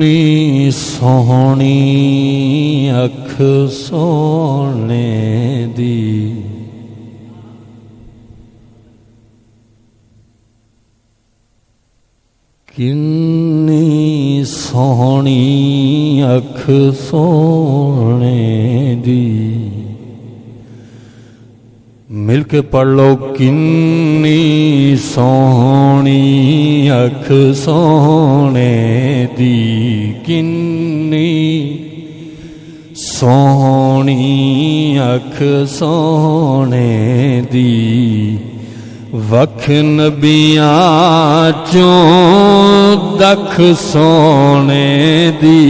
किन्नी सोहनी अख सोने दी, किन्नी सोहनी अख सोने दी। मिल के पढ़ लो। किन्नी सोहनी अख सोने दी, किन्नी सोहनी अख सोने दी। वख नबियां चों दख सोने दी,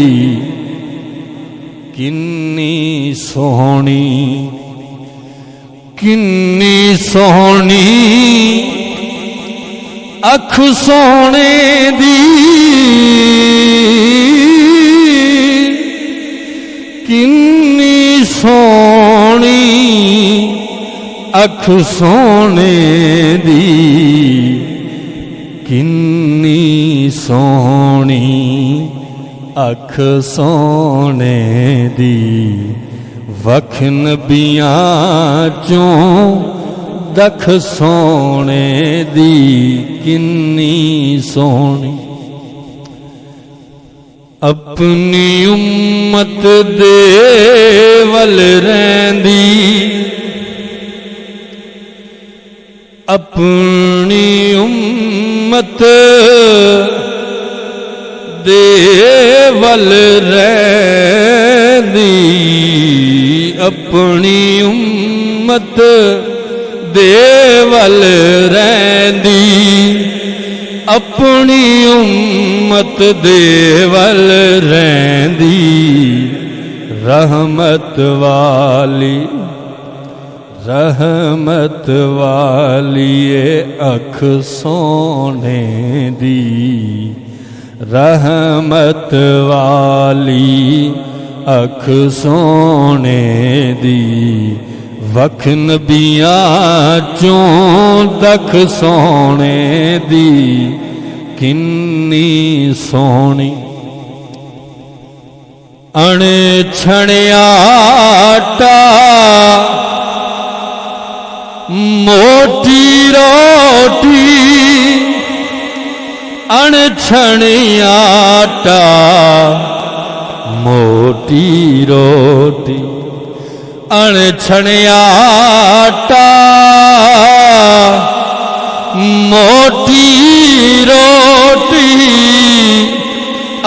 किन्नी सोहनी किन्नी सोहनी अख सोने दी। किन्नी सोहनी अख सोने दी, किन्नी सोहनी अख सोने दी। वख नबियां चों दख सोने दी, किन्नी सोहनी। अपनी उम्मत दे वल रैंदी, अपनी उम्मत दे वल रैंदी। अपनी उम्मत दे वल रैंदी, अपनी उम्मत दे वल रैंदी। रहमत वाली रहमत वाली अख सोने दी, रहमत वाली अख सोने दी। वख नबियां चों दख सोने दी, किन्नी सोहनी। अणछणिया आटा मोटी रोटी, अणछणिया आटा मोटी रोटी। अणछणिया आटा मोटी रोटी,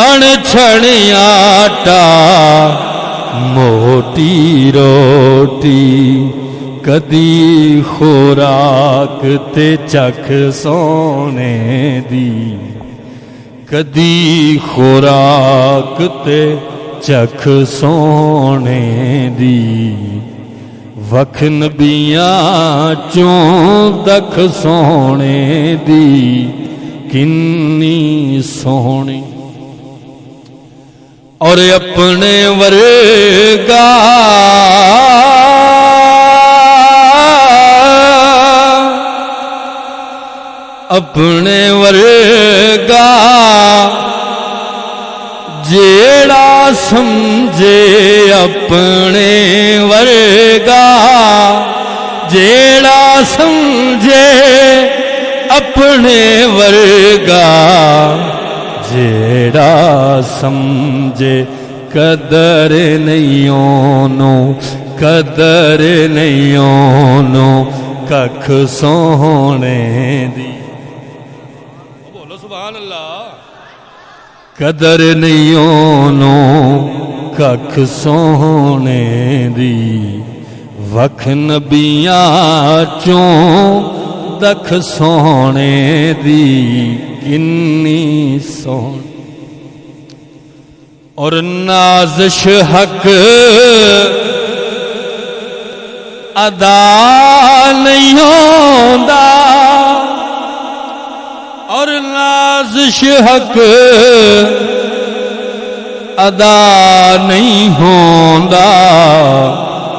अणछणिया आटा मोटी रोटी। कदी खुराक ते चख सोने दी, कदी खुराक ते चख सोने दी। वख नबियां चों दख सोने दी, किन्नी सोहनी। और अपने वर्गा अपने वर्गा जेड़ा समझे, अपने वर्गा जेड़ा समझे, अपने वर्गा जेड़ा समझे। कदर नहीं ओनो, कदर नहीं ओनो कख सोने दी। बोलो सुभान अल्लाह। कदर नहीं ओनो कख सोने दी। वख नबियां चों दख सोने दी, किन्नी सोहनी। और नाज़िश हक अदा नहीं होंदा, और नाज़िश हक अदा नहीं होंदा।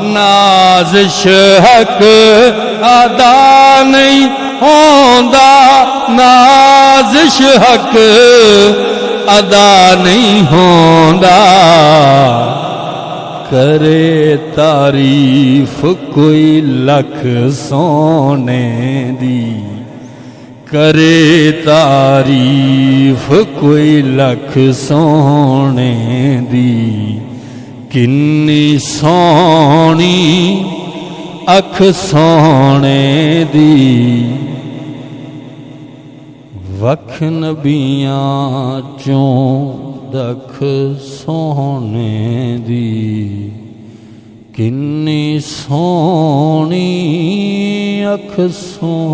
नाज़िश हक अदा नहीं होंदा, नाज़िश हक अदा नहीं होंदा करे तारीफ कोई लख सोने दी करे तारीफ कोई लख सोने दी किन्नी सोनी अख सोने दी वख नबियां चों दख सोने दी किन्नी सोनी अख सोने